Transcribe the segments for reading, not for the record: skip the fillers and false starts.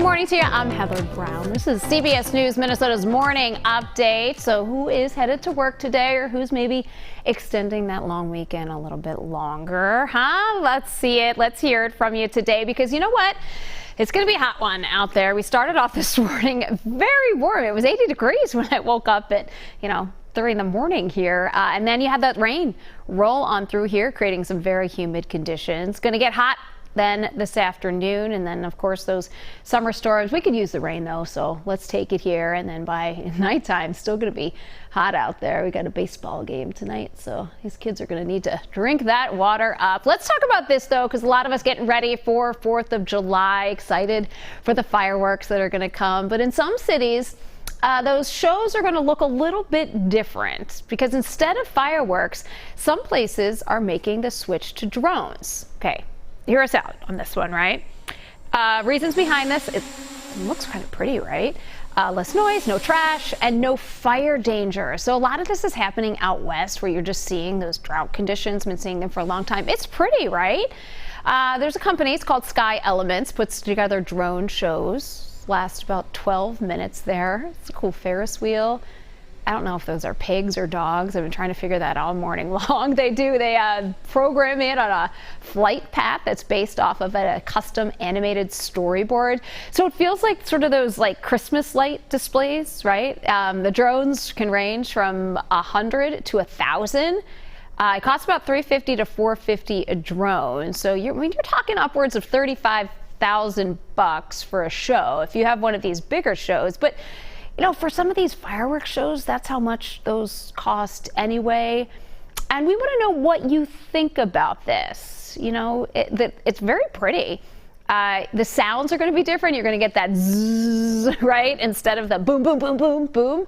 morning to you. I'm Heather Brown. This is CBS News Minnesota's morning update. So who is headed to work today, or who's maybe extending that long weekend a little bit longer? Let's see it. Let's hear it from you today, because you know what? It's going to be a hot one out there. We started off this morning very warm. It was 80 degrees when I woke up at, 3 in the morning here. And then you had that rain roll on through here, creating some very humid conditions. Going to get hot then this afternoon, and then of course those summer storms. We could use the rain though, so let's take it here. And then by nighttime, still going to be hot out there. We got a baseball game tonight, so these kids are going to need to drink that water up. Let's talk about this though, because a lot of us getting ready for 4th of July, excited for the fireworks that are going to come. But in some cities, those shows are going to look a little bit different, because instead of fireworks, some places are making the switch to drones. Okay. Hear us out on this one, right? Reasons behind this, it looks kind of pretty, right? Less noise, no trash, and no fire danger. So a lot of this is happening out west, where you're just seeing those drought conditions. Been seeing them for a long time. It's pretty, right? There's a company, it's called Sky Elements, puts together drone shows. Last about 12 minutes there. It's a cool Ferris wheel. I don't know if those are pigs or dogs. I've been trying to figure that out all morning long. They program it on a flight path that's based off of a custom animated storyboard. So it feels like sort of those like Christmas light displays, right? The drones can range from 100 to 1,000. It costs about $350 to $450 a drone. So you're talking upwards of $35,000 for a show if you have one of these bigger shows. But for some of these fireworks shows, that's how much those cost anyway. And we want to know what you think about this. It's very pretty. The sounds are going to be different. You're going to get that zzz, right? Instead of the boom, boom, boom, boom, boom.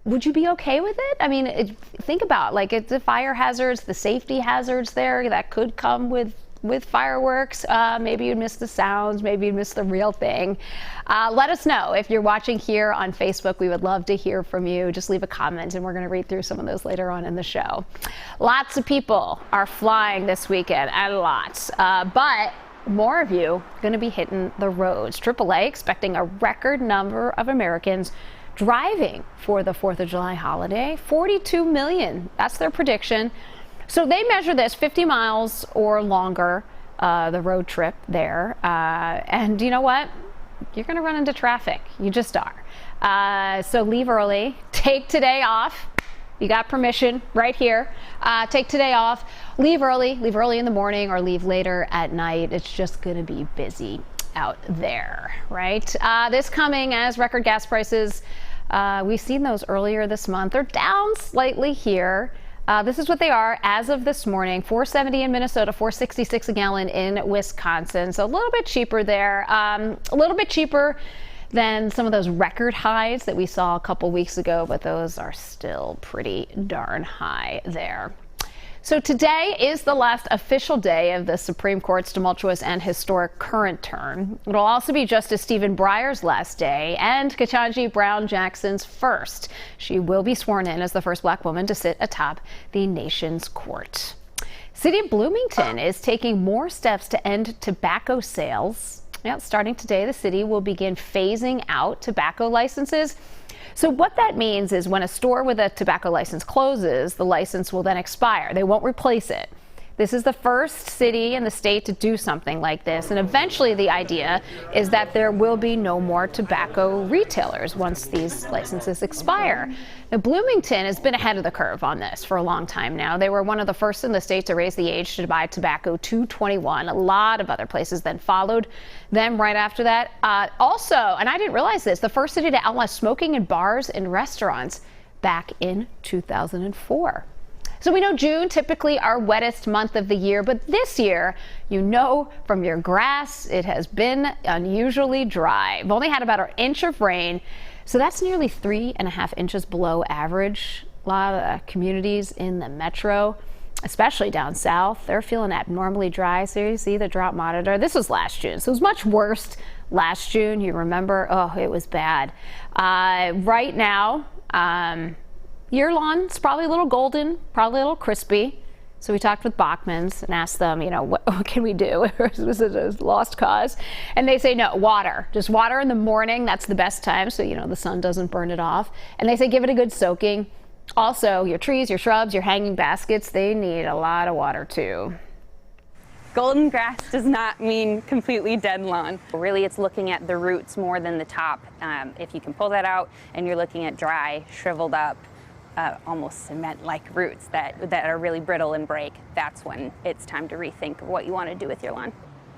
Would you be okay with it? I mean, think about it's the fire hazards, the safety hazards there that could come with fireworks. Maybe you'd miss the sounds, maybe you'd miss the real thing. Let us know if you're watching here on Facebook. We would love to hear from you. Just leave a comment, and we're going to read through some of those later on in the show. Lots of people are flying this weekend, and lots, but more of you are going to be hitting the roads. AAA expecting a record number of Americans driving for the 4th of July holiday. 42 million, that's their prediction. So they measure this 50 miles or longer, the road trip there. And you know what? You're going to run into traffic. You just are. So leave early. Take today off. You got permission right here. Take today off. Leave early. Leave early in the morning or leave later at night. It's just going to be busy out there, right? This coming as record gas prices. We've seen those earlier this month. They're down slightly here. This is what they are as of this morning. $4.70 in Minnesota, $4.66 a gallon in Wisconsin. So a little bit cheaper there. A little bit cheaper than some of those record highs that we saw a couple weeks ago, but those are still pretty darn high there. So today is the last official day of the Supreme Court's tumultuous and historic current term. It'll also be Justice Stephen Breyer's last day and Ketanji Brown Jackson's first. She will be sworn in as the first Black woman to sit atop the nation's court. City of Bloomington is taking more steps to end tobacco sales. Starting today, the city will begin phasing out tobacco licenses. So what that means is when a store with a tobacco license closes, the license will then expire. They won't replace it. This is the first city in the state to do something like this. And eventually the idea is that there will be no more tobacco retailers once these licenses expire. Now, Bloomington has been ahead of the curve on this for a long time now. They were one of the first in the state to raise the age to buy tobacco to 21. A lot of other places then followed them right after that. Also, and I didn't realize this, the first city to outlaw smoking in bars and restaurants back in 2004. So we know June, typically our wettest month of the year, but this year, from your grass, it has been unusually dry. We've only had about an inch of rain, so that's nearly 3.5 inches below average. A lot of communities in the metro, especially down south, they're feeling abnormally dry. So you see the drought monitor. This was last June, so it was much worse last June. You remember? Oh, it was bad. Right now, your lawn's probably a little golden, probably a little crispy. So we talked with Bachman's and asked them, what can we do? Was it a lost cause? And they say, no, water. Just water in the morning. That's the best time, so, the sun doesn't burn it off. And they say give it a good soaking. Also, your trees, your shrubs, your hanging baskets, they need a lot of water, too. Golden grass does not mean completely dead lawn. Really, it's looking at the roots more than the top. If you can pull that out and you're looking at dry, shriveled up, almost cement-like roots that are really brittle and break, that's when it's time to rethink what you want to do with your lawn.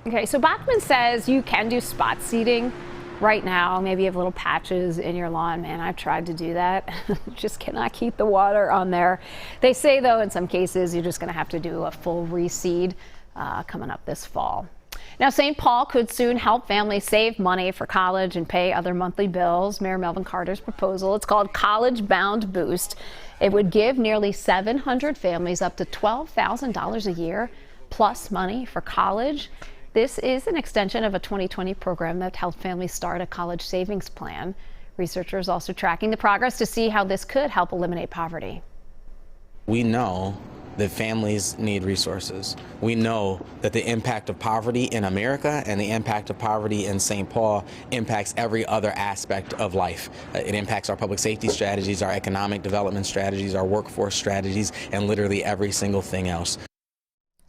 Okay, so Bachman says you can do spot seeding right now. Maybe you have little patches in your lawn. Man, I've tried to do that. Just cannot keep the water on there. They say, though, in some cases, you're just going to have to do a full reseed coming up this fall. Now, St. Paul could soon help families save money for college and pay other monthly bills. Mayor Melvin Carter's proposal, it's called College Bound Boost. It would give nearly 700 families up to $12,000 a year plus money for college. This is an extension of a 2020 program that helped families start a college savings plan. Researchers also tracking the progress to see how this could help eliminate poverty. We know that families need resources. We know that the impact of poverty in America and the impact of poverty in St. Paul impacts every other aspect of life. It impacts our public safety strategies, our economic development strategies, our workforce strategies, and literally every single thing else.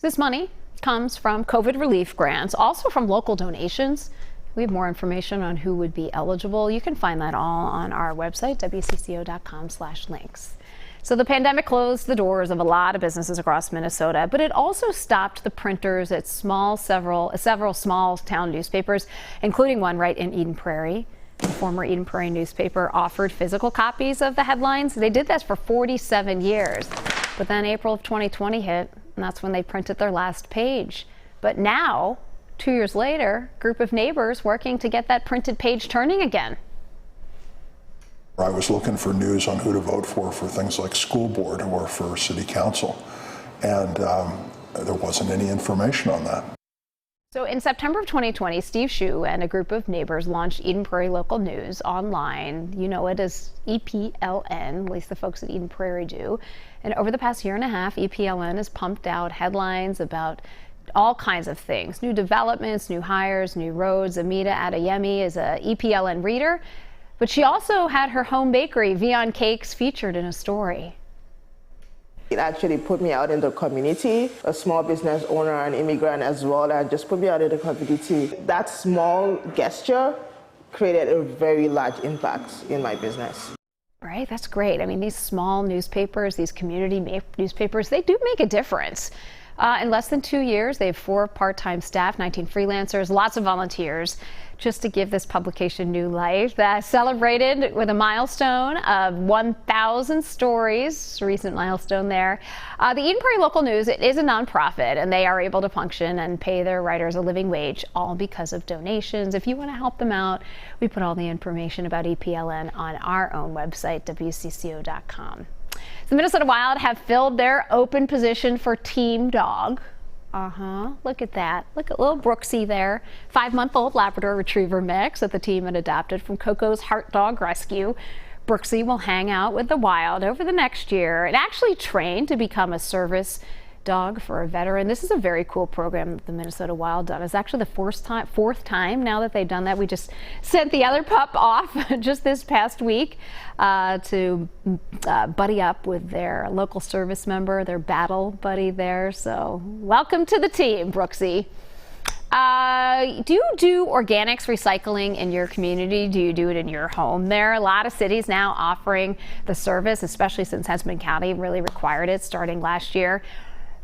This money comes from COVID relief grants, also from local donations. We have more information on who would be eligible. You can find that all on our website, wcco.com/links. So the pandemic closed the doors of a lot of businesses across Minnesota, but it also stopped the printers at several small town newspapers, including one right in Eden Prairie. The former Eden Prairie newspaper offered physical copies of the headlines. They did this for 47 years. But then April of 2020 hit, and that's when they printed their last page. But now, 2 years later, a group of neighbors working to get that printed page turning again. I was looking for news on who to vote for things like school board or for city council, and there wasn't any information on that. So in September of 2020, Steve Shue and a group of neighbors launched Eden Prairie Local News online. You know it as EPLN, at least the folks at Eden Prairie do. And over the past year and a half, EPLN has pumped out headlines about all kinds of things. New developments, new hires, new roads. Amita Adeyemi is a EPLN reader, but she also had her home bakery, Vion Cakes, featured in a story. It actually put me out in the community, a small business owner, an immigrant as well, and just put me out in the community. That small gesture created a very large impact in my business. Right, that's great. I mean, these small newspapers, these community newspapers, they do make a difference. In less than 2 years, they have 4 part-time staff, 19 freelancers, lots of volunteers, just to give this publication new life. Celebrated with a milestone of 1,000 stories, recent milestone there. The Eden Prairie Local News, it is a nonprofit, and they are able to function and pay their writers a living wage, all because of donations. If you want to help them out, we put all the information about EPLN on our own website, wcco.com. The Minnesota Wild have filled their open position for team dog. Look at that. Look at little Brooksy there. 5-month-old Labrador Retriever mix that the team had adopted from Coco's Heart Dog Rescue. Brooksy will hang out with the Wild over the next year and actually train to become a service dog for a veteran. This is a very cool program that the Minnesota Wild done. It's actually the fourth time now that they've done that. We just sent the other pup off just this past week to buddy up with their local service member, their battle buddy there. So welcome to the team, Brooksy. Do you do organics recycling in your community? Do you do it in your home there? A lot of cities now offering the service, especially since Hesman County really required it starting last year.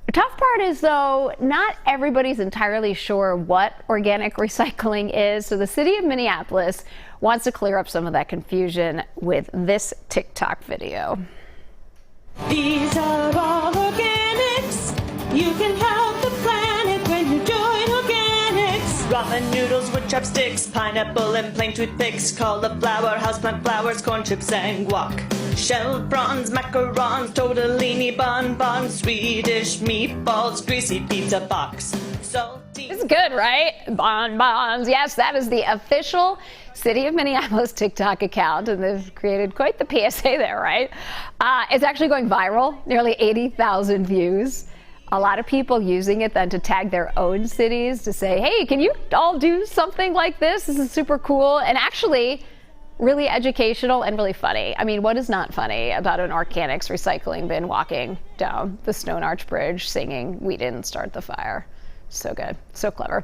The tough part is, though, not everybody's entirely sure what organic recycling is. So the city of Minneapolis wants to clear up some of that confusion with this TikTok video. These are all organics. You can help the planet when you join organics. Ramen noodles with chopsticks, pineapple and plain toothpicks, cauliflower, houseplant flowers, corn chips and guac. Shelled prawns, macarons, tortellini, bonbons, Swedish meatballs, greasy pizza box. Salty. It's good, right? Bonbons. Yes, that is the official City of Minneapolis TikTok account, and they've created quite the PSA there, right? It's actually going viral, nearly 80,000 views. A lot of people using it then to tag their own cities to say, hey, can you all do something like this? This is super cool and actually really educational and really funny. I mean, what is not funny about an organics recycling bin walking down the Stone Arch Bridge singing, "We didn't start the fire"? So good, so clever.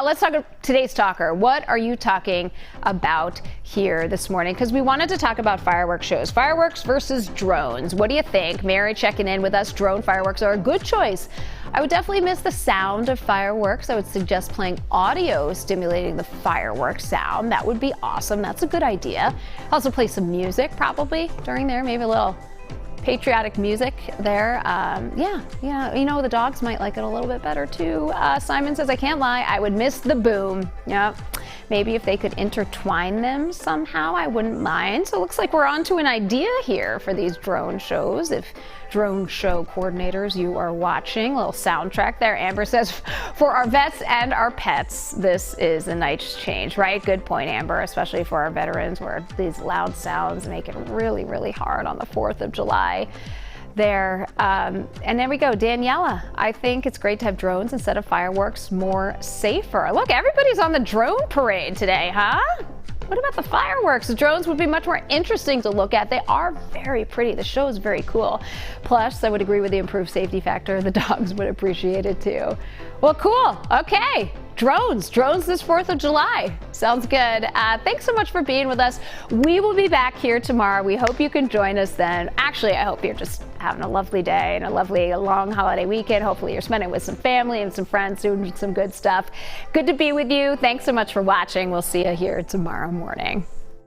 Let's talk about today's talker. What are you talking about here this morning? Because we wanted to talk about fireworks shows. Fireworks versus drones. What do you think? Mary checking in with us. Drone fireworks are a good choice. I would definitely miss the sound of fireworks. I would suggest playing audio stimulating the fireworks sound. That would be awesome. That's a good idea. Also play some music probably during there, maybe a little patriotic music there. Yeah, you know, the dogs might like it a little bit better too. Simon says, I can't lie, I would miss the boom. Yeah, maybe if they could intertwine them somehow, I wouldn't mind. So it looks like we're on to an idea here for these drone shows. If drone show coordinators, you are watching, a little soundtrack there. Amber says, for our vets and our pets, this is a nice change, right? Good point, Amber, especially for our veterans where these loud sounds make it really, really hard on the 4th of July there. And there we go. Daniela, I think it's great to have drones instead of fireworks, more safer. Look, everybody's on the drone parade today, huh? What about the fireworks? The drones would be much more interesting to look at. They are very pretty. The show is very cool. Plus, I would agree with the improved safety factor. The dogs would appreciate it too. Well, cool. Okay. Drones this 4th of July. Sounds good. Thanks so much for being with us. We will be back here tomorrow. We hope you can join us then. Actually, I hope you're just having a lovely day and a lovely long holiday weekend. Hopefully you're spending it with some family and some friends doing some good stuff. Good to be with you. Thanks so much for watching. We'll see you here tomorrow morning.